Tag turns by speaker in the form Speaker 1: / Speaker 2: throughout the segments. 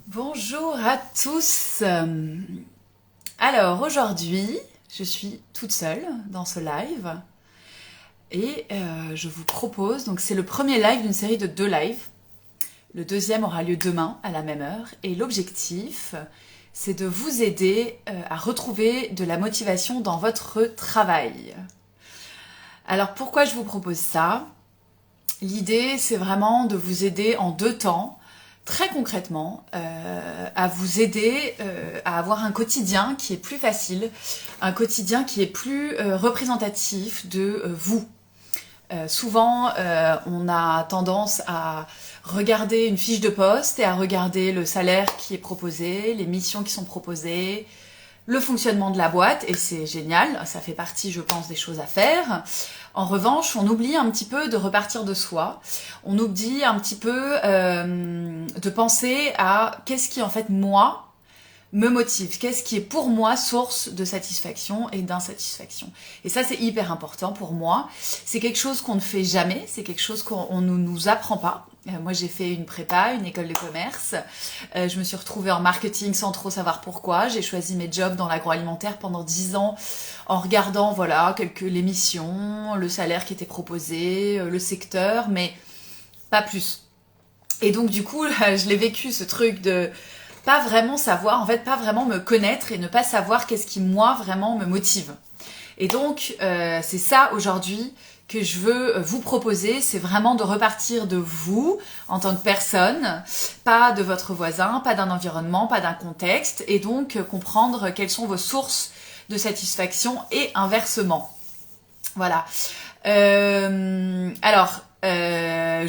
Speaker 1: Bonjour à tous. Alors aujourd'hui, je suis toute seule dans ce live et je vous propose, donc c'est le premier live d'une série de 2 lives. Le deuxième aura lieu demain à la même heure et l'objectif, c'est de vous aider à retrouver de la motivation dans votre travail. Alors pourquoi je vous propose ça? L'idée, c'est vraiment de vous aider en 2 temps. Très concrètement, à vous aider à avoir un quotidien qui est plus facile, un quotidien qui est plus représentatif de vous. Souvent, on a tendance à regarder une fiche de poste et à regarder le salaire qui est proposé, les missions qui sont proposées, le fonctionnement de la boîte, et c'est génial, ça fait partie, je pense, des choses à faire. En revanche, on oublie un petit peu de repartir de soi, on oublie un petit peu de penser à qu'est-ce qui, en fait, moi, me motive, qu'est-ce qui est pour moi source de satisfaction et d'insatisfaction. Et ça, c'est hyper important pour moi. C'est quelque chose qu'on ne fait jamais, c'est quelque chose qu'on ne nous apprend pas. Moi, j'ai fait une prépa, une école de commerce. Je me suis retrouvée en marketing sans trop savoir pourquoi. J'ai choisi mes jobs dans l'agroalimentaire pendant 10 ans en regardant, voilà, les missions, le salaire qui était proposé, le secteur, mais pas plus. Et donc, du coup, je l'ai vécu, ce truc de pas vraiment savoir, en fait, pas vraiment me connaître et ne pas savoir qu'est-ce qui, moi, vraiment me motive. Et donc, c'est ça, aujourd'hui, que je veux vous proposer, c'est vraiment de repartir de vous en tant que personne, pas de votre voisin, pas d'un environnement, pas d'un contexte, et donc comprendre quelles sont vos sources de satisfaction et inversement. Voilà. Je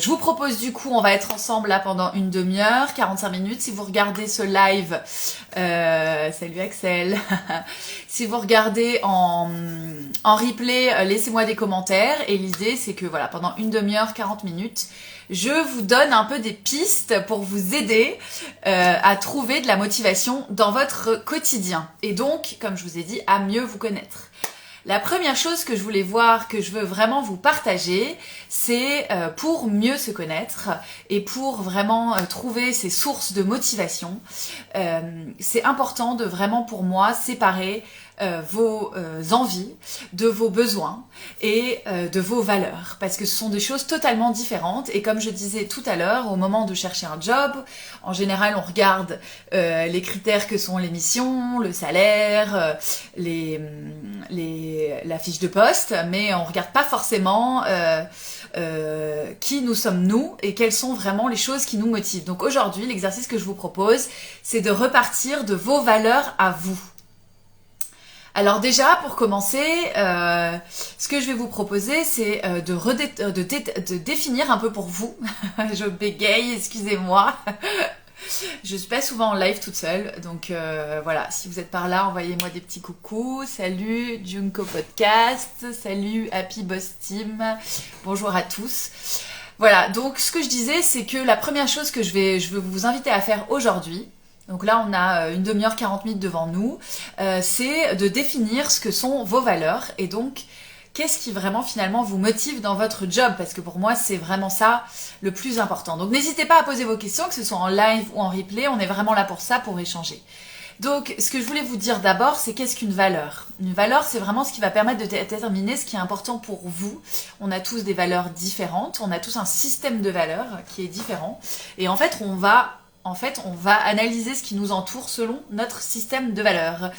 Speaker 1: vous propose du coup, on va être ensemble là pendant une demi-heure, 45 minutes. Si vous regardez ce live, salut Axel, si vous regardez en replay, laissez-moi des commentaires. Et l'idée, c'est que voilà, pendant une demi-heure, 40 minutes, je vous donne un peu des pistes pour vous aider à trouver de la motivation dans votre quotidien. Et donc, comme je vous ai dit, à mieux vous connaître. La première chose que je voulais voir, que je veux vraiment vous partager, c'est pour mieux se connaître et pour vraiment trouver ces sources de motivation, c'est important de vraiment pour moi séparer vos envies de vos besoins et de vos valeurs, parce que ce sont des choses totalement différentes. Et comme je disais tout à l'heure, au moment de chercher un job, en général on regarde les critères que sont les missions, le salaire, la fiche de poste, mais on regarde pas forcément qui nous sommes nous et quelles sont vraiment les choses qui nous motivent. Donc aujourd'hui, l'exercice que je vous propose, c'est de repartir de vos valeurs à vous. Alors déjà, pour commencer, ce que je vais vous proposer, c'est de définir un peu pour vous. Je bégaye, excusez-moi. Je suis pas souvent en live toute seule, donc voilà, si vous êtes par là, envoyez-moi des petits coucous. Salut Junko Podcast, salut Happy Boss Team, bonjour à tous. Voilà, donc ce que je disais, c'est que la première chose que je veux vous inviter à faire aujourd'hui, donc là on a une demi-heure, 40 minutes devant nous, c'est de définir ce que sont vos valeurs et donc qu'est-ce qui vraiment finalement vous motive dans votre job, parce que pour moi c'est vraiment ça le plus important. Donc n'hésitez pas à poser vos questions, que ce soit en live ou en replay, on est vraiment là pour ça, pour échanger. Donc ce que je voulais vous dire d'abord, c'est qu'est-ce qu'une valeur? Une valeur, c'est vraiment ce qui va permettre de déterminer ce qui est important pour vous. On a tous des valeurs différentes, on a tous un système de valeurs qui est différent, et en fait on va analyser ce qui nous entoure selon notre système de valeurs.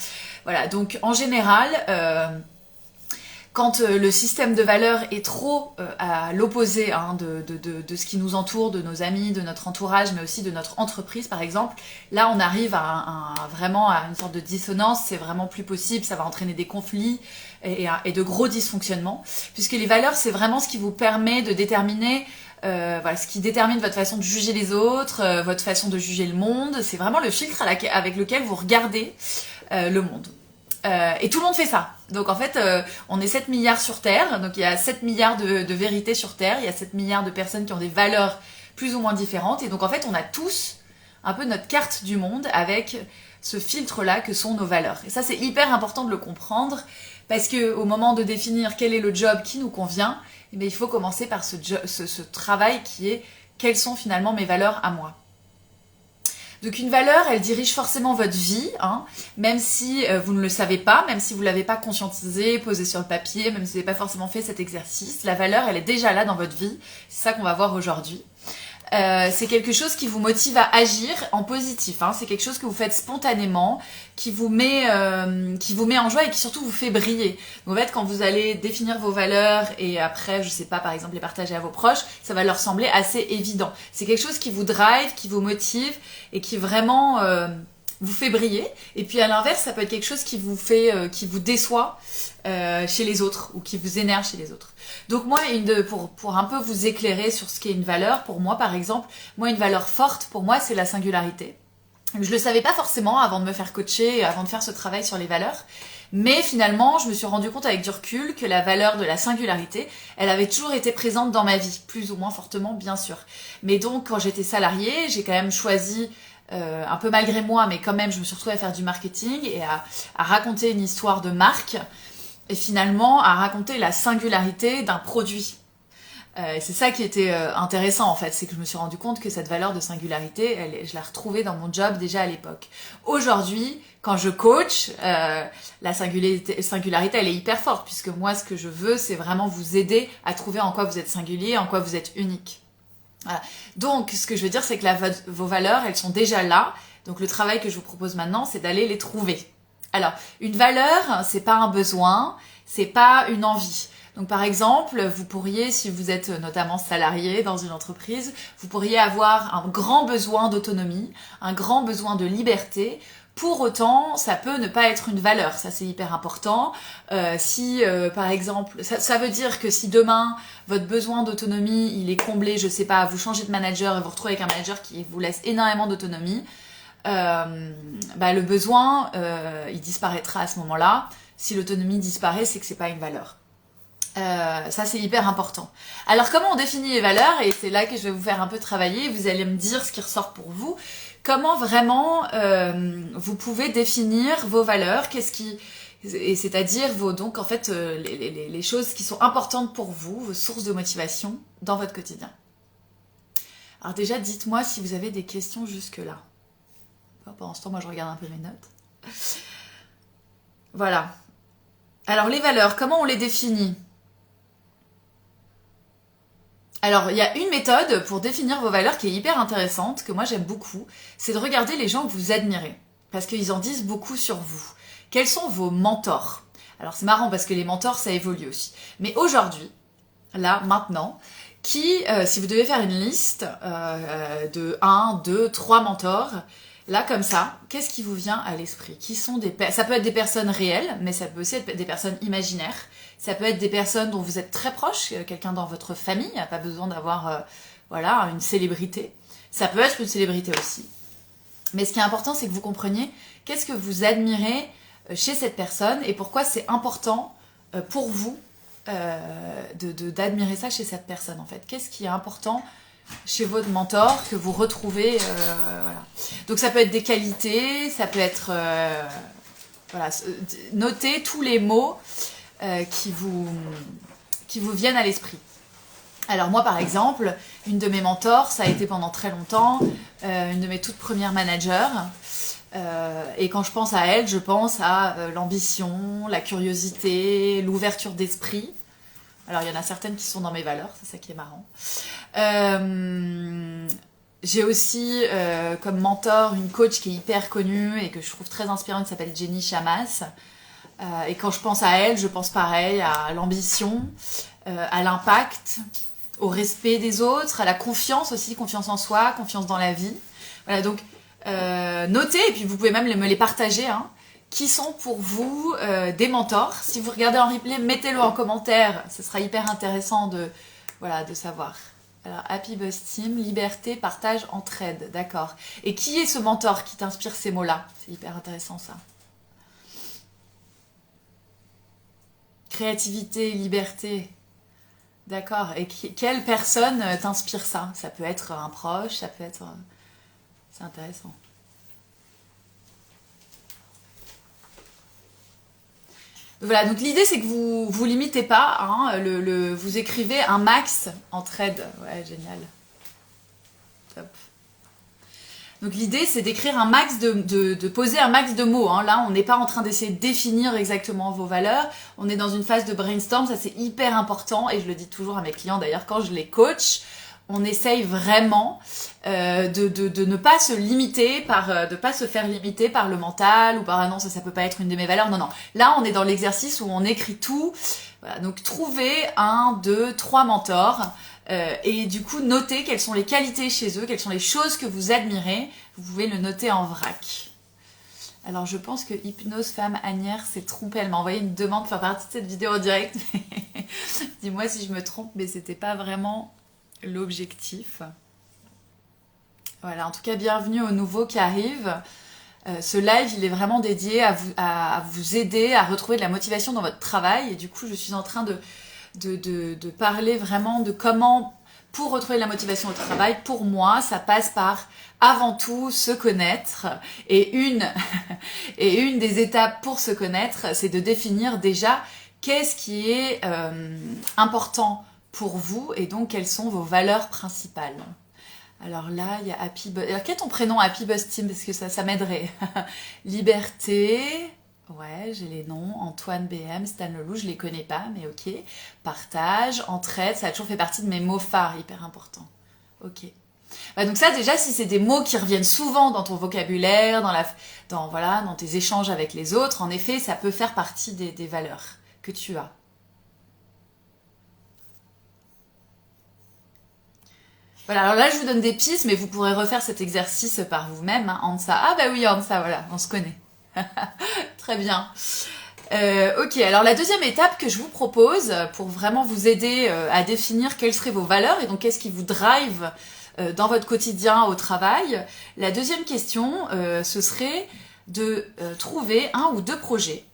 Speaker 1: Voilà, donc en général, quand le système de valeurs est trop à l'opposé de ce qui nous entoure, de nos amis, de notre entourage, mais aussi de notre entreprise par exemple, là on arrive vraiment à une sorte de dissonance, c'est vraiment plus possible, ça va entraîner des conflits et de gros dysfonctionnements, puisque les valeurs c'est vraiment ce qui vous permet de déterminer ce qui détermine votre façon de juger les autres, votre façon de juger le monde, c'est vraiment le filtre avec lequel vous regardez le monde. Et tout le monde fait ça. Donc en fait, on est 7 milliards sur Terre, donc il y a 7 milliards de vérités sur Terre, il y a 7 milliards de personnes qui ont des valeurs plus ou moins différentes, et donc en fait on a tous un peu notre carte du monde avec ce filtre-là que sont nos valeurs. Et ça c'est hyper important de le comprendre, parce qu'au moment de définir quel est le job qui nous convient, eh bien, il faut commencer par ce travail qui est quelles sont finalement mes valeurs à moi. Donc une valeur, elle dirige forcément votre vie, hein, même si vous ne le savez pas, même si vous ne l'avez pas conscientisé, posé sur le papier, même si vous n'avez pas forcément fait cet exercice, la valeur, elle est déjà là dans votre vie. C'est ça qu'on va voir aujourd'hui. C'est quelque chose qui vous motive à agir en positif, hein. C'est quelque chose que vous faites spontanément, qui vous met en joie et qui surtout vous fait briller. Donc en fait, quand vous allez définir vos valeurs et après, je sais pas, par exemple les partager à vos proches, ça va leur sembler assez évident. C'est quelque chose qui vous drive, qui vous motive et qui vraiment vous fait briller. Et puis à l'inverse, ça peut être quelque chose qui vous déçoit chez les autres ou qui vous énerve chez les autres. Donc moi, pour un peu vous éclairer sur ce qu'est une valeur, pour moi par exemple, une valeur forte pour moi c'est la singularité. Je le savais pas forcément avant de me faire coacher, avant de faire ce travail sur les valeurs, mais finalement je me suis rendu compte avec du recul que la valeur de la singularité, elle avait toujours été présente dans ma vie, plus ou moins fortement bien sûr. Mais donc quand j'étais salariée, j'ai quand même choisi un peu malgré moi, mais quand même je me suis retrouvée à faire du marketing et à raconter une histoire de marque et finalement à raconter la singularité d'un produit. C'est ça qui était intéressant en fait, c'est que je me suis rendu compte que cette valeur de singularité, je la retrouvais dans mon job déjà à l'époque. Aujourd'hui, quand je coach, la singularité, elle est hyper forte, puisque moi ce que je veux, c'est vraiment vous aider à trouver en quoi vous êtes singulier, en quoi vous êtes unique. Voilà. Donc ce que je veux dire, c'est que vos valeurs, elles sont déjà là, donc le travail que je vous propose maintenant, c'est d'aller les trouver. Alors, une valeur, c'est pas un besoin, c'est pas une envie. Donc par exemple, vous pourriez, si vous êtes notamment salarié dans une entreprise, vous pourriez avoir un grand besoin d'autonomie, un grand besoin de liberté. Pour autant, ça peut ne pas être une valeur, ça c'est hyper important. Par exemple, ça veut dire que si demain, votre besoin d'autonomie, il est comblé, je sais pas, vous changez de manager et vous retrouvez avec un manager qui vous laisse énormément d'autonomie, le besoin, il disparaîtra à ce moment-là. Si l'autonomie disparaît, c'est que c'est pas une valeur. Ça c'est hyper important. Alors comment on définit les valeurs, et c'est là que je vais vous faire un peu travailler, vous allez me dire ce qui ressort pour vous, comment vraiment vous pouvez définir vos valeurs, et c'est-à-dire donc en fait les choses qui sont importantes pour vous, vos sources de motivation dans votre quotidien. Alors déjà dites-moi si vous avez des questions jusque-là. Pendant ce temps moi je regarde un peu mes notes. Voilà. Alors les valeurs, comment on les définit ? Alors, il y a une méthode pour définir vos valeurs qui est hyper intéressante, que moi j'aime beaucoup, c'est de regarder les gens que vous admirez, parce qu'ils en disent beaucoup sur vous. Quels sont vos mentors ? Alors c'est marrant parce que les mentors, ça évolue aussi. Mais aujourd'hui, là, maintenant, si vous devez faire une liste de 1, 2, 3 mentors, là comme ça, qu'est-ce qui vous vient à l'esprit ? Ça peut être des personnes réelles, mais ça peut aussi être des personnes imaginaires. Ça peut être des personnes dont vous êtes très proche, quelqu'un dans votre famille, il n'y a pas besoin d'avoir une célébrité. Ça peut être une célébrité aussi. Mais ce qui est important, c'est que vous compreniez qu'est-ce que vous admirez chez cette personne et pourquoi c'est important pour vous d'admirer ça chez cette personne en fait. Qu'est-ce qui est important chez votre mentor que vous retrouvez voilà. Donc ça peut être des qualités, ça peut être notez tous les mots qui vous viennent à l'esprit. Alors moi par exemple, une de mes mentors, ça a été pendant très longtemps une de mes toutes premières managers. Et quand je pense à elle, je pense à l'ambition, la curiosité, l'ouverture d'esprit. Alors il y en a certaines qui sont dans mes valeurs, c'est ça qui est marrant. J'ai aussi comme mentor une coach qui est hyper connue et que je trouve très inspirante, qui s'appelle Jenny Chamas. Et quand je pense à elle, je pense pareil à l'ambition, à l'impact, au respect des autres, à la confiance aussi, confiance en soi, confiance dans la vie. Voilà, donc notez, et puis vous pouvez même me les partager, hein, qui sont pour vous des mentors. Si vous regardez en replay, mettez-le en commentaire, ce sera hyper intéressant de savoir. Alors, Happy Boss Team, liberté, partage, entraide, d'accord. Et qui est ce mentor qui t'inspire ces mots-là ? C'est hyper intéressant ça. Créativité, liberté, d'accord. Et quelle personne t'inspire ça ? Ça peut être un proche, ça peut être... C'est intéressant. Voilà, donc l'idée c'est que vous limitez pas, hein, vous écrivez un max en trade. Ouais, génial. Top. Donc l'idée, c'est d'écrire un max de poser un max de mots. Hein. Là, on n'est pas en train d'essayer de définir exactement vos valeurs. On est dans une phase de brainstorm, ça c'est hyper important. Et je le dis toujours à mes clients, d'ailleurs, quand je les coach, on essaye vraiment de ne pas se limiter de pas se faire limiter par le mental ou par ah non ça peut pas être une de mes valeurs. Non. Là, on est dans l'exercice où on écrit tout. Voilà, donc trouvez 1, 2, 3 mentors. Et du coup, notez quelles sont les qualités chez eux, quelles sont les choses que vous admirez. Vous pouvez le noter en vrac. Alors, je pense que Hypnose Femme Agnières s'est trompée. Elle m'a envoyé une demande pour faire partie de cette vidéo en direct. Dis-moi si je me trompe, mais c'était pas vraiment l'objectif. Voilà, en tout cas, bienvenue aux nouveaux qui arrivent. Ce live, il est vraiment dédié à vous aider à retrouver de la motivation dans votre travail. Et du coup, je suis en train de parler vraiment de comment, pour retrouver de la motivation au travail, pour moi, ça passe par avant tout se connaître. Et une des étapes pour se connaître, c'est de définir déjà qu'est-ce qui est important pour vous et donc quelles sont vos valeurs principales. Alors là, il y a Happy Buzz. Alors, quel est ton prénom, Happy Buzz Team? Parce que ça m'aiderait. Liberté. Ouais, j'ai les noms. Antoine BM, Stan Leloup, je les connais pas, mais ok. Partage, entraide, ça a toujours fait partie de mes mots phares, hyper important. Ok. Bah, donc ça, déjà, si c'est des mots qui reviennent souvent dans ton vocabulaire, dans tes échanges avec les autres, en effet, ça peut faire partie des valeurs que tu as. Voilà, alors là je vous donne des pistes, mais vous pourrez refaire cet exercice par vous-même. Hein. Ansa, ah bah oui, Ansa, voilà, on se connaît. Très bien. Ok, alors la deuxième étape que je vous propose pour vraiment vous aider à définir quelles seraient vos valeurs et donc qu'est-ce qui vous drive dans votre quotidien au travail. La deuxième question, ce serait de trouver 1 ou 2 projets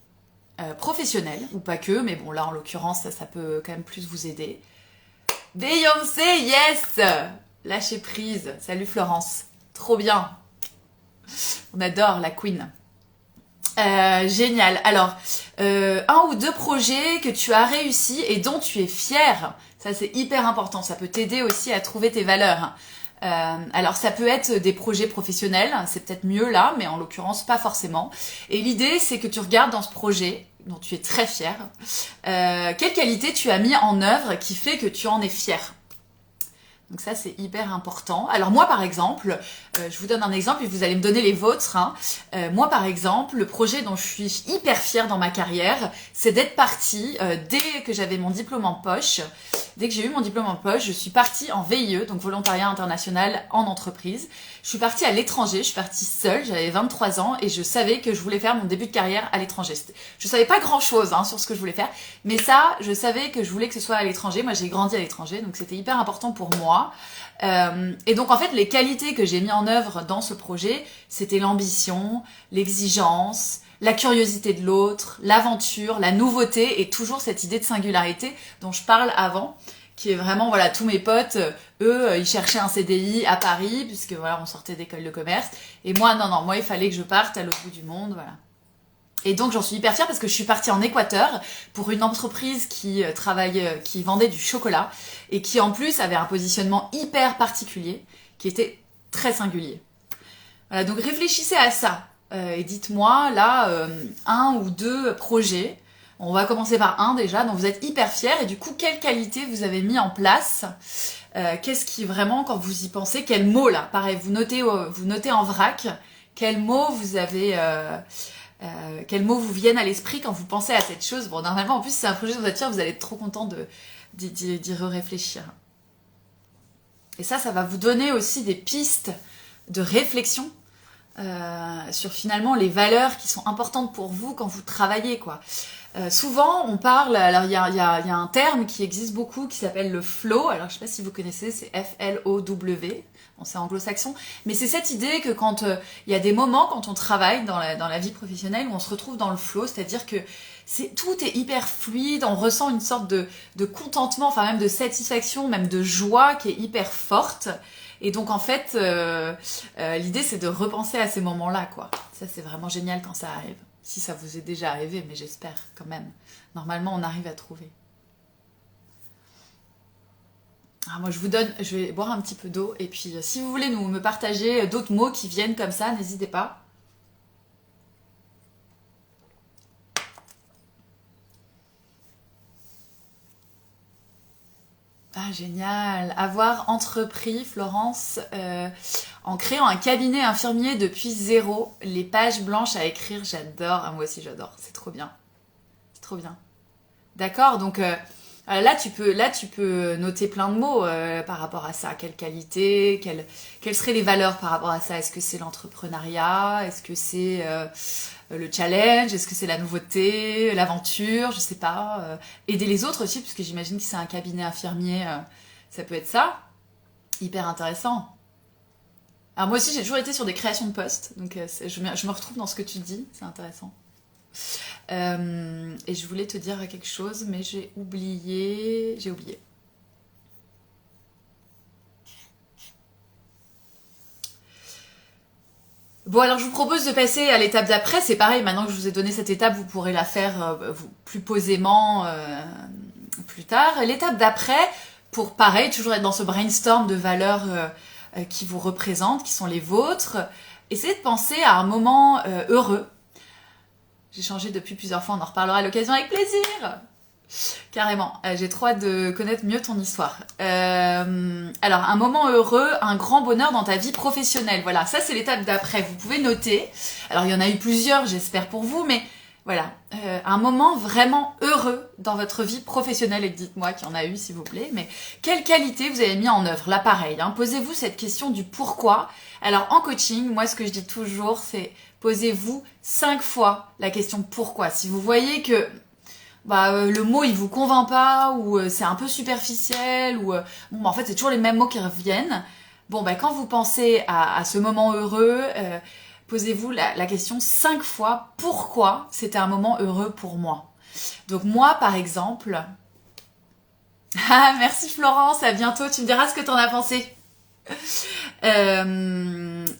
Speaker 1: professionnels, ou pas que, mais bon là en l'occurrence ça peut quand même plus vous aider. Beyoncé, yes! Lâcher prise. Salut Florence. Trop bien. On adore la Queen. Génial. Alors, 1 ou 2 projets que tu as réussi et dont tu es fier. Ça, c'est hyper important. Ça peut t'aider aussi à trouver tes valeurs. Alors, ça peut être des projets professionnels. C'est peut-être mieux là, mais en l'occurrence, pas forcément. Et l'idée, c'est que tu regardes dans ce projet dont tu es très fier, quelle qualité tu as mis en œuvre qui fait que tu en es fier. Donc ça, c'est hyper important. Alors moi, par exemple, je vous donne un exemple et vous allez me donner les vôtres. Hein. Moi, par exemple, le projet dont je suis hyper fière dans ma carrière, c'est d'être partie, dès que j'avais mon diplôme en poche, dès que j'ai eu mon diplôme en poche, je suis partie en VIE, donc volontariat international en entreprise. Je suis partie à l'étranger, je suis partie seule, j'avais 23 ans et je savais que je voulais faire mon début de carrière à l'étranger. Je savais pas grand chose sur ce que je voulais faire, mais ça, je savais que je voulais que ce soit à l'étranger. Moi, j'ai grandi à l'étranger, donc c'était hyper important pour moi. Et donc en fait, les qualités que j'ai mis en œuvre dans ce projet, c'était l'ambition, l'exigence, la curiosité de l'autre, l'aventure, la nouveauté et toujours cette idée de singularité dont je parle avant, qui est vraiment, voilà, tous mes potes, eux, ils cherchaient un CDI à Paris, puisque voilà, on sortait d'école de commerce, et moi, non, moi, il fallait que je parte à l'autre bout du monde, voilà. Et donc, j'en suis hyper fière parce que je suis partie en Équateur pour une entreprise qui vendait du chocolat, et qui, en plus, avait un positionnement hyper particulier, qui était très singulier. Voilà, donc réfléchissez à ça, et dites-moi, là, 1 ou 2 projets. On va commencer par 1 déjà, donc vous êtes hyper fiers, et du coup, quelle qualité vous avez mis en place? Qu'est-ce qui vraiment, quand vous y pensez, quel mot là? Pareil, vous notez en vrac, quels mots vous avez... quels mots vous viennent à l'esprit quand vous pensez à cette chose? Bon, normalement, en plus, si c'est un projet dont vous êtes fier, vous allez être trop content d'y réfléchir. Et ça va vous donner aussi des pistes de réflexion sur finalement les valeurs qui sont importantes pour vous quand vous travaillez, quoi. Souvent, on parle, alors il y a un terme qui existe beaucoup qui s'appelle le flow. Alors je sais pas si vous connaissez, c'est F-L-O-W. Bon, c'est anglo-saxon, mais c'est cette idée que quand il y a des moments quand on travaille dans la vie professionnelle où on se retrouve dans le flow, c'est-à-dire que tout est hyper fluide, on ressent une sorte de contentement, enfin même de satisfaction, même de joie qui est hyper forte. Et donc en fait, l'idée c'est de repenser à ces moments-là, quoi. Ça c'est vraiment génial quand ça arrive. Si ça vous est déjà arrivé, mais j'espère quand même. Normalement, on arrive à trouver. Moi je vais boire un petit peu d'eau et puis si vous voulez me partager d'autres mots qui viennent comme ça, n'hésitez pas. Ah génial, avoir entrepris Florence en créant un cabinet infirmier depuis zéro, les pages blanches à écrire, j'adore, moi aussi j'adore, c'est trop bien, c'est trop bien. D'accord, donc là tu peux noter plein de mots par rapport à ça. Quelle qualité, quelles seraient les valeurs par rapport à ça? Est-ce que c'est l'entrepreneuriat? Est-ce que c'est le challenge? Est-ce que c'est la nouveauté, l'aventure? Je sais pas. Aider les autres aussi, parce que j'imagine que c'est un cabinet infirmier, ça peut être ça. Hyper intéressant. Alors moi aussi j'ai toujours été sur des créations de postes, donc je me retrouve dans ce que tu dis, c'est intéressant. Et je voulais te dire quelque chose, mais j'ai oublié. J'ai oublié. Bon, alors je vous propose de passer à l'étape d'après. C'est pareil, maintenant que je vous ai donné cette étape, vous pourrez la faire plus posément plus tard. L'étape d'après, pour pareil, toujours être dans ce brainstorm de valeurs qui vous représentent, qui sont les vôtres, essayez de penser à un moment heureux. J'ai changé depuis plusieurs fois, on en reparlera à l'occasion avec plaisir. Carrément, j'ai trop hâte de connaître mieux ton histoire. Alors, un moment heureux, un grand bonheur dans ta vie professionnelle. Voilà, ça c'est l'étape d'après. Vous pouvez noter. Alors, il y en a eu plusieurs, j'espère pour vous, mais voilà, un moment vraiment heureux dans votre vie professionnelle. Et dites-moi qu'il y en a eu, s'il vous plaît. Mais quelle qualité vous avez mis en œuvre? Là, pareil, posez-vous cette question du pourquoi. Alors, en coaching, moi, ce que je dis toujours, c'est posez-vous 5 fois la question pourquoi. Si vous voyez que le mot il vous convainc pas ou c'est un peu superficiel ou en fait c'est toujours les mêmes mots qui reviennent. Quand vous pensez à ce moment heureux, posez-vous la question 5 fois pourquoi c'était un moment heureux pour moi. Donc moi par exemple, ah merci Florence, à bientôt, tu me diras ce que t'en as pensé.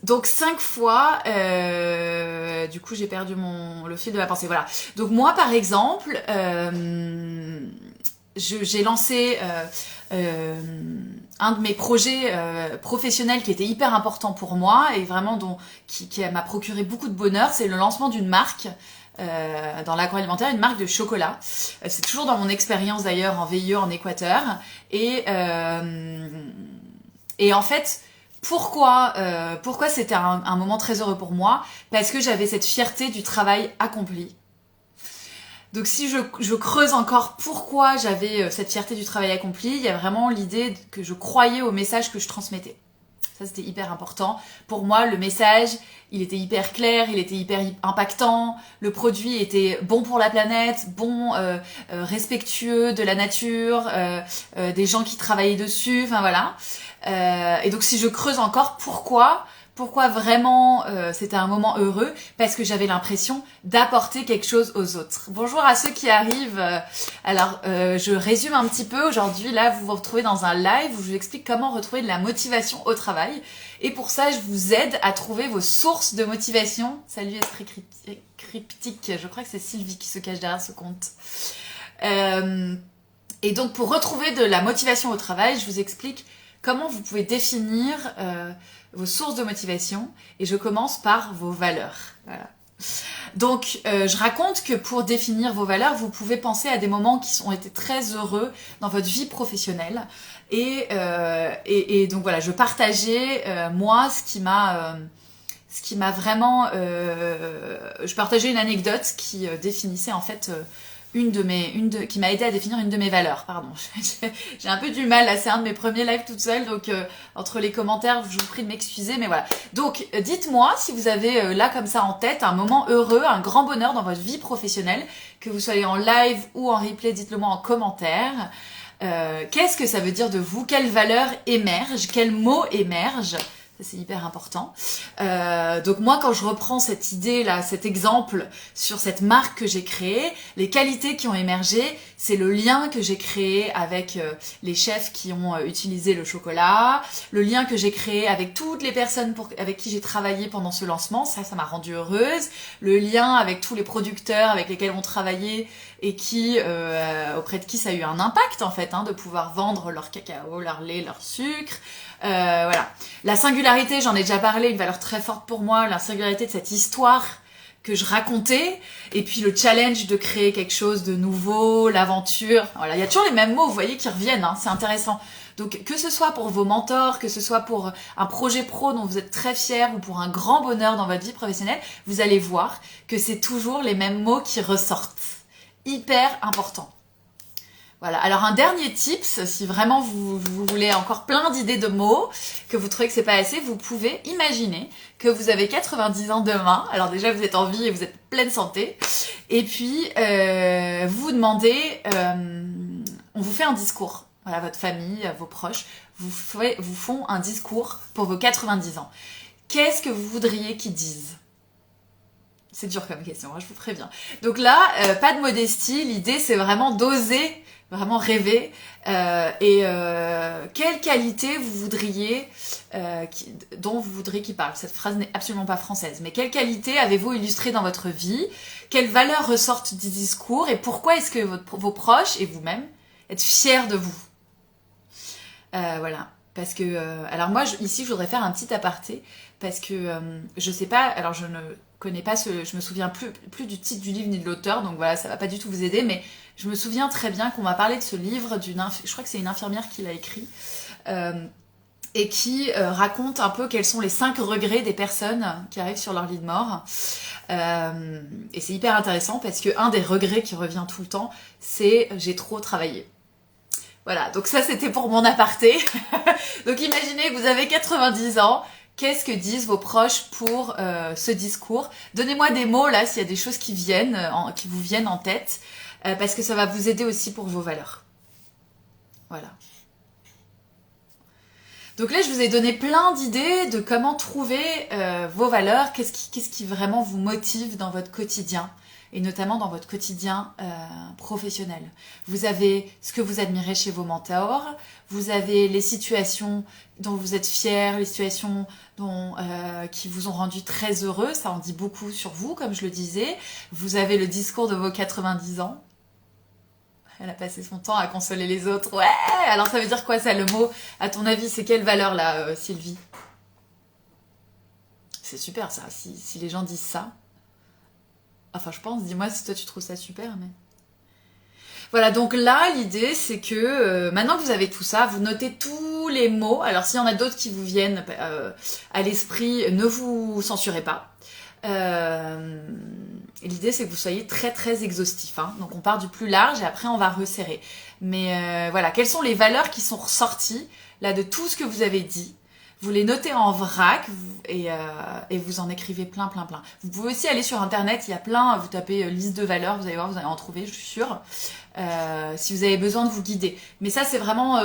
Speaker 1: Donc 5 fois, du coup j'ai perdu le fil de ma pensée. Voilà. Donc moi par exemple, j'ai lancé un de mes projets professionnels qui était hyper important pour moi et vraiment qui m'a procuré beaucoup de bonheur. C'est le lancement d'une marque. Dans l'agroalimentaire, une marque de chocolat. C'est toujours dans mon expérience d'ailleurs en VIE en Équateur. Et en fait, pourquoi c'était un moment très heureux pour moi? Parce que j'avais cette fierté du travail accompli. Donc si je creuse encore pourquoi j'avais cette fierté du travail accompli, il y a vraiment l'idée que je croyais au message que je transmettais. Ça, c'était hyper important. Pour moi, le message, il était hyper clair, il était hyper impactant. Le produit était bon pour la planète, bon, respectueux de la nature, des gens qui travaillaient dessus, enfin voilà. Et donc, si je creuse encore, pourquoi vraiment c'était un moment heureux? Parce que j'avais l'impression d'apporter quelque chose aux autres. Bonjour à ceux qui arrivent. Alors, je résume un petit peu. Aujourd'hui, là, vous vous retrouvez dans un live où je vous explique comment retrouver de la motivation au travail. Et pour ça, je vous aide à trouver vos sources de motivation. Salut Esprit Cryptique. Je crois que c'est Sylvie qui se cache derrière ce compte. Et donc, pour retrouver de la motivation au travail, je vous explique comment vous pouvez définir vos sources de motivation, et je commence par vos valeurs. Voilà. Donc, je raconte que pour définir vos valeurs, vous pouvez penser à des moments qui ont été très heureux dans votre vie professionnelle. Et donc voilà, je partageais moi ce qui m'a vraiment... je partageais une anecdote qui définissait en fait... qui m'a aidé à définir une de mes valeurs, pardon. J'ai un peu du mal, là, c'est un de mes premiers lives toute seule, donc entre les commentaires, je vous prie de m'excuser, mais voilà. Donc, dites-moi si vous avez là comme ça en tête un moment heureux, un grand bonheur dans votre vie professionnelle, que vous soyez en live ou en replay, dites-le moi en commentaire. Qu'est-ce que ça veut dire de vous? Quelles valeurs émergent? Quels mots émergent? Ça, c'est hyper important. Donc moi, quand je reprends cette idée-là, cet exemple sur cette marque que j'ai créée, les qualités qui ont émergé, c'est le lien que j'ai créé avec les chefs qui ont utilisé le chocolat, le lien que j'ai créé avec toutes les personnes avec qui j'ai travaillé pendant ce lancement, ça m'a rendue heureuse, le lien avec tous les producteurs avec lesquels on travaillait et auprès de qui ça a eu un impact en fait, de pouvoir vendre leur cacao, leur lait, leur sucre. Voilà. La singularité, j'en ai déjà parlé, une valeur très forte pour moi, la singularité de cette histoire que je racontais, et puis le challenge de créer quelque chose de nouveau, l'aventure. Voilà, il y a toujours les mêmes mots, vous voyez, qui reviennent, c'est intéressant. Donc que ce soit pour vos mentors, que ce soit pour un projet pro dont vous êtes très fiers ou pour un grand bonheur dans votre vie professionnelle, vous allez voir que c'est toujours les mêmes mots qui ressortent. Hyper important. Voilà, alors un dernier tips, si vraiment vous voulez encore plein d'idées de mots, que vous trouvez que c'est pas assez, vous pouvez imaginer que vous avez 90 ans demain, alors déjà vous êtes en vie et vous êtes pleine santé, et puis vous vous demandez, on vous fait un discours, voilà, votre famille, vos proches, vous font un discours pour vos 90 ans. Qu'est-ce que vous voudriez qu'ils disent ? C'est dur comme question, je vous préviens. Donc là, pas de modestie, l'idée c'est vraiment d'oser, vraiment rêver. Quelle qualité vous voudriez, dont vous voudriez qu'il parle ? Cette phrase n'est absolument pas française, mais quelle qualité avez-vous illustré dans votre vie ? Quelles valeurs ressortent du discours ? Et pourquoi est-ce que vos proches et vous-même êtes fiers de vous ? Voilà. Parce que, alors moi, ici, je voudrais faire un petit aparté, parce que je sais pas, alors je ne connais pas je me souviens plus du titre du livre ni de l'auteur, donc voilà, ça va pas du tout vous aider, mais je me souviens très bien qu'on m'a parlé de ce livre je crois que c'est une infirmière qui l'a écrit, et qui raconte un peu quels sont les 5 regrets des personnes qui arrivent sur leur lit de mort. Et c'est hyper intéressant parce que un des regrets qui revient tout le temps, c'est j'ai trop travaillé. Voilà, donc ça c'était pour mon aparté. Donc imaginez que vous avez 90 ans, qu'est-ce que disent vos proches pour ce discours ? Donnez-moi des mots là s'il y a des choses qui vous viennent en tête, parce que ça va vous aider aussi pour vos valeurs. Voilà. Donc là je vous ai donné plein d'idées de comment trouver vos valeurs, qu'est-ce qui vraiment vous motive dans votre quotidien. Et notamment dans votre quotidien professionnel. Vous avez ce que vous admirez chez vos mentors, vous avez les situations dont vous êtes fiers, les situations qui vous ont rendu très heureux, ça en dit beaucoup sur vous, comme je le disais. Vous avez le discours de vos 90 ans. Elle a passé son temps à consoler les autres. Ouais. Alors ça veut dire quoi ça, le mot ? À ton avis, c'est quelle valeur là, Sylvie ? C'est super ça, si les gens disent ça. Enfin, je pense, dis-moi si toi tu trouves ça super, mais... Voilà, donc là, l'idée, c'est que maintenant que vous avez tout ça, vous notez tous les mots. Alors, s'il y en a d'autres qui vous viennent à l'esprit, ne vous censurez pas. L'idée, c'est que vous soyez très, très exhaustif. Donc, on part du plus large et après, on va resserrer. Mais voilà, quelles sont les valeurs qui sont ressorties, là, de tout ce que vous avez dit ? Vous les notez en vrac et vous en écrivez plein, plein, plein. Vous pouvez aussi aller sur internet, il y a plein, vous tapez liste de valeurs, vous allez voir, vous allez en trouver, je suis sûre, si vous avez besoin de vous guider. Mais ça, c'est vraiment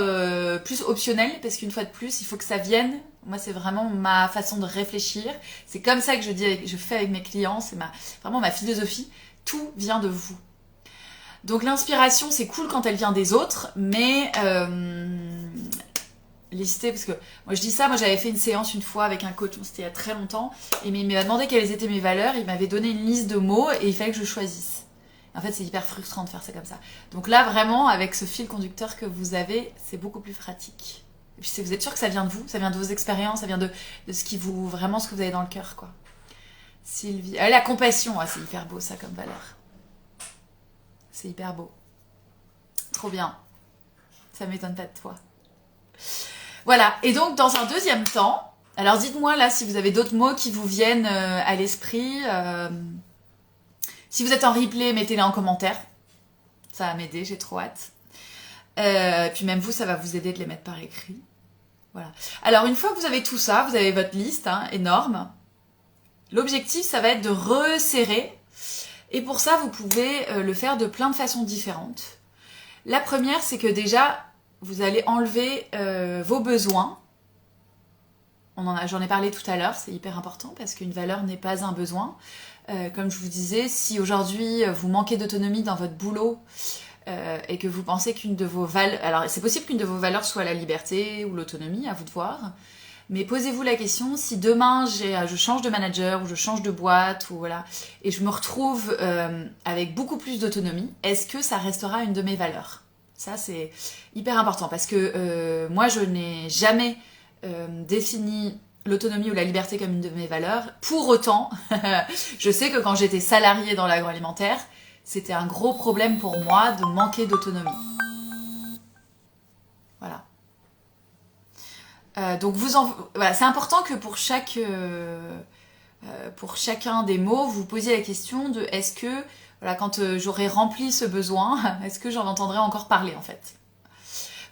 Speaker 1: plus optionnel, parce qu'une fois de plus, il faut que ça vienne. Moi, c'est vraiment ma façon de réfléchir. C'est comme ça que je fais avec mes clients, c'est vraiment ma philosophie. Tout vient de vous. Donc l'inspiration, c'est cool quand elle vient des autres, mais... lister, parce que moi je dis ça, moi j'avais fait une séance une fois avec un coach, c'était il y a très longtemps, et il m'a demandé quelles étaient mes valeurs, il m'avait donné une liste de mots et il fallait que je choisisse. En fait c'est hyper frustrant de faire ça comme ça. Donc là vraiment avec ce fil conducteur que vous avez, c'est beaucoup plus pratique. Et puis vous êtes sûr que ça vient de vous, ça vient de vos expériences, ça vient de ce que vous avez dans le cœur quoi. Sylvie, la compassion, c'est hyper beau ça comme valeur. C'est hyper beau. Trop bien. Ça m'étonne pas de toi. Voilà, et donc dans un deuxième temps, alors dites-moi là si vous avez d'autres mots qui vous viennent à l'esprit. Si vous êtes en replay, mettez-les en commentaire. Ça va m'aider, j'ai trop hâte. Puis même vous, ça va vous aider de les mettre par écrit. Voilà. Alors une fois que vous avez tout ça, vous avez votre liste énorme. L'objectif, ça va être de resserrer. Et pour ça, vous pouvez le faire de plein de façons différentes. La première, c'est que déjà... vous allez enlever vos besoins J'en ai parlé tout à l'heure, c'est hyper important parce qu'une valeur n'est pas un besoin. Comme je vous disais, si aujourd'hui vous manquez d'autonomie dans votre boulot et que vous pensez qu'une de vos valeurs... Alors c'est possible qu'une de vos valeurs soit la liberté ou l'autonomie, à vous de voir. Mais posez-vous la question, si demain je change de manager ou je change de boîte ou voilà, et je me retrouve avec beaucoup plus d'autonomie, est-ce que ça restera une de mes valeurs? Ça c'est hyper important parce que moi je n'ai jamais défini l'autonomie ou la liberté comme une de mes valeurs. Pour autant, je sais que quand j'étais salariée dans l'agroalimentaire, c'était un gros problème pour moi de manquer d'autonomie. Voilà. Donc voilà, c'est important que pour chacun des mots, vous posiez la question de est-ce que, voilà, quand j'aurai rempli ce besoin, est-ce que j'en entendrai encore parler en fait.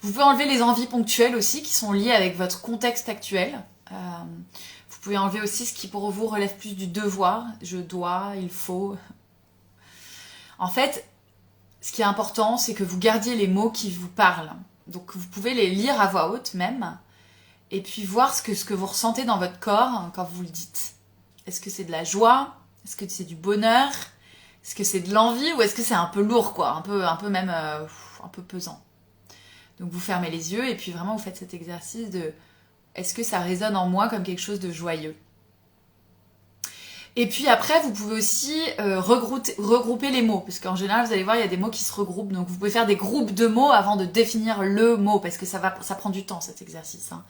Speaker 1: Vous pouvez enlever les envies ponctuelles aussi qui sont liées avec votre contexte actuel. Vous pouvez enlever aussi ce qui pour vous relève plus du devoir, je dois, il faut. En fait, ce qui est important, c'est que vous gardiez les mots qui vous parlent. Donc vous pouvez les lire à voix haute même. Et puis voir ce que vous ressentez dans votre corps quand vous le dites. Est-ce que c'est de la joie? Est-ce que c'est du bonheur? Est-ce que c'est de l'envie? Ou est-ce que c'est un peu lourd, quoi? Un peu même un peu pesant. Donc vous fermez les yeux et puis vraiment vous faites cet exercice de est-ce que ça résonne en moi comme quelque chose de joyeux? Et puis après, vous pouvez aussi regrouper les mots. Parce qu'en général, vous allez voir, il y a des mots qui se regroupent. Donc vous pouvez faire des groupes de mots avant de définir le mot. Parce que ça prend du temps, cet exercice. Hein.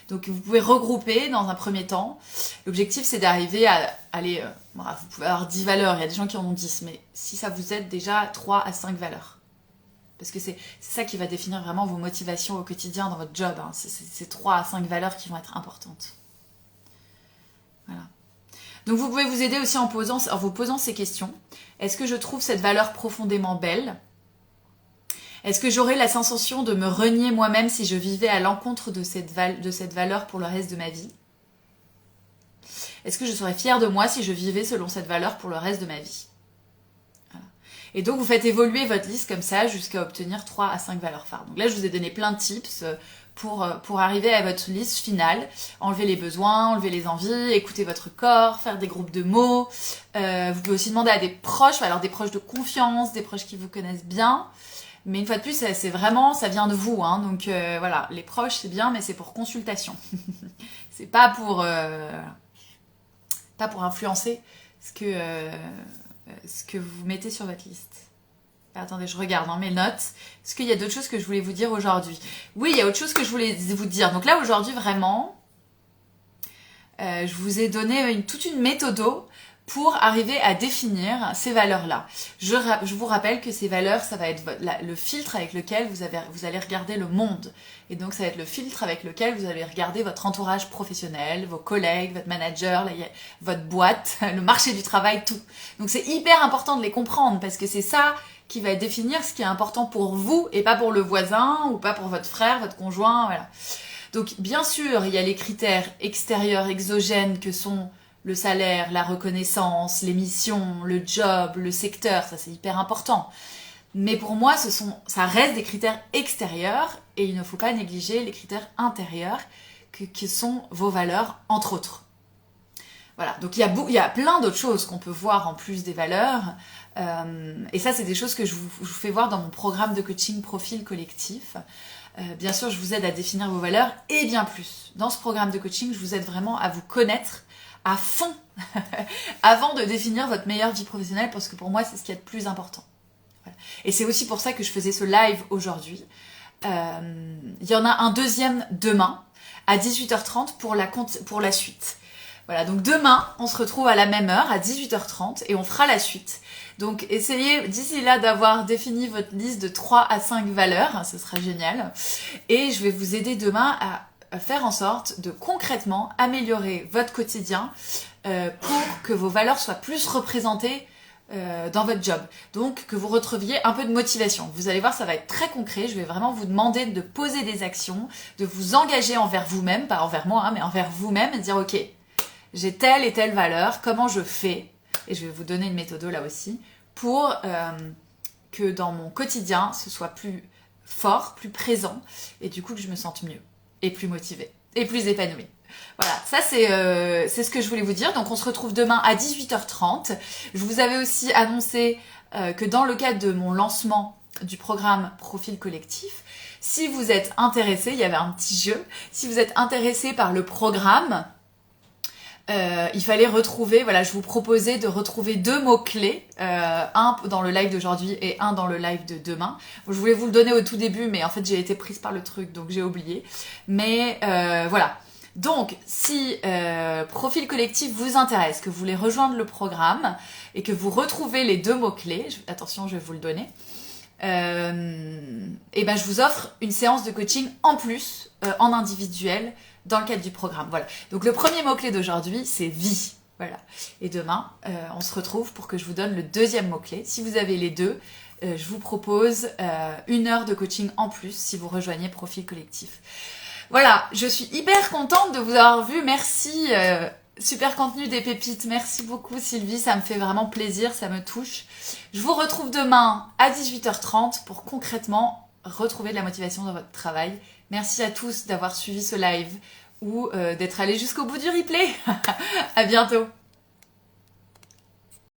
Speaker 1: Donc vous pouvez regrouper dans un premier temps. L'objectif, c'est d'arriver à aller... vous pouvez avoir 10 valeurs. Il y a des gens qui en ont 10. Mais si ça vous aide déjà 3 à 5 valeurs. Parce que c'est ça qui va définir vraiment vos motivations au quotidien dans votre job. Hein. C'est 3 à 5 valeurs qui vont être importantes. Voilà. Donc vous pouvez vous aider aussi en vous posant ces questions. Est-ce que je trouve cette valeur profondément belle? Est-ce que j'aurais la sensation de me renier moi-même si je vivais à l'encontre de cette valeur pour le reste de ma vie? Est-ce que je serais fière de moi si je vivais selon cette valeur pour le reste de ma vie? Voilà. Et donc vous faites évoluer votre liste comme ça jusqu'à obtenir 3 à 5 valeurs phares. Donc là je vous ai donné plein de tips pour arriver à votre liste finale. Enlever les besoins, enlever les envies, écouter votre corps, faire des groupes de mots. Vous pouvez aussi demander à des proches, alors des proches de confiance, des proches qui vous connaissent bien. Mais une fois de plus, c'est vraiment, ça vient de vous. Hein, donc voilà, les proches c'est bien, mais c'est pour consultation. C'est pas pour influencer ce que vous mettez sur votre liste. Attendez, je regarde dans mes notes. Est-ce qu'il y a d'autres choses que je voulais vous dire aujourd'hui? Oui, il y a autre chose que je voulais vous dire. Donc là, aujourd'hui, vraiment, je vous ai donné toute une méthode pour arriver à définir ces valeurs-là. Je vous rappelle que ces valeurs, ça va être le filtre avec lequel vous allez regarder le monde. Et donc, ça va être le filtre avec lequel vous allez regarder votre entourage professionnel, vos collègues, votre manager, votre boîte, le marché du travail, tout. Donc, c'est hyper important de les comprendre parce que c'est ça qui va définir ce qui est important pour vous et pas pour le voisin ou pas pour votre frère, votre conjoint, voilà. Donc, bien sûr, il y a les critères extérieurs, exogènes que sont le salaire, la reconnaissance, les missions, le job, le secteur, ça c'est hyper important. Mais pour moi, ça reste des critères extérieurs et il ne faut pas négliger les critères intérieurs qui sont vos valeurs, entre autres. Voilà, donc il y a plein d'autres choses qu'on peut voir en plus des valeurs. Et ça, c'est des choses que je vous fais voir dans mon programme de coaching Profil Collectif. Bien sûr, je vous aide à définir vos valeurs et bien plus. Dans ce programme de coaching, je vous aide vraiment à vous connaître à fond avant de définir votre meilleure vie professionnelle parce que pour moi, c'est ce qu'il y a de plus important. Voilà. Et c'est aussi pour ça que je faisais ce live aujourd'hui. Il y en a un deuxième demain à 18h30 pour la suite. Voilà, donc demain, on se retrouve à la même heure, à 18h30, et on fera la suite. Donc essayez d'ici là d'avoir défini votre liste de 3 à 5 valeurs, ce sera génial. Et je vais vous aider demain à faire en sorte de concrètement améliorer votre quotidien pour que vos valeurs soient plus représentées dans votre job. Donc que vous retrouviez un peu de motivation. Vous allez voir, ça va être très concret. Je vais vraiment vous demander de poser des actions, de vous engager envers vous-même, pas envers moi, hein, mais envers vous-même et de dire ok, j'ai telle et telle valeur, comment je fais? Et je vais vous donner une méthode là aussi pour que dans mon quotidien, ce soit plus fort, plus présent et du coup que je me sente mieux et plus motivée et plus épanouie. Voilà, ça c'est ce que je voulais vous dire. Donc on se retrouve demain à 18h30. Je vous avais aussi annoncé que dans le cadre de mon lancement du programme Profil Collectif, si vous êtes intéressé, il y avait un petit jeu, si vous êtes intéressé par le programme, il fallait retrouver, voilà, je vous proposais de retrouver 2 mots-clés, un dans le live d'aujourd'hui et un dans le live de demain. Je voulais vous le donner au tout début, mais en fait j'ai été prise par le truc, donc j'ai oublié. Mais voilà. Donc, si Profil Collectif vous intéresse, que vous voulez rejoindre le programme et que vous retrouvez les 2 mots-clés, attention, je vais vous le donner, et ben je vous offre une séance de coaching en plus, en individuel, dans le cadre du programme. Voilà. Donc le premier mot-clé d'aujourd'hui, c'est vie. Voilà. Et demain, on se retrouve pour que je vous donne le 2e mot-clé. Si vous avez les 2, je vous propose 1 heure de coaching en plus si vous rejoignez Profil Collectif. Voilà, je suis hyper contente de vous avoir vu. Merci, super contenu des pépites. Merci beaucoup Sylvie, ça me fait vraiment plaisir, ça me touche. Je vous retrouve demain à 18h30 pour concrètement retrouver de la motivation dans votre travail. Merci à tous d'avoir suivi ce live ou d'être allés jusqu'au bout du replay. À bientôt.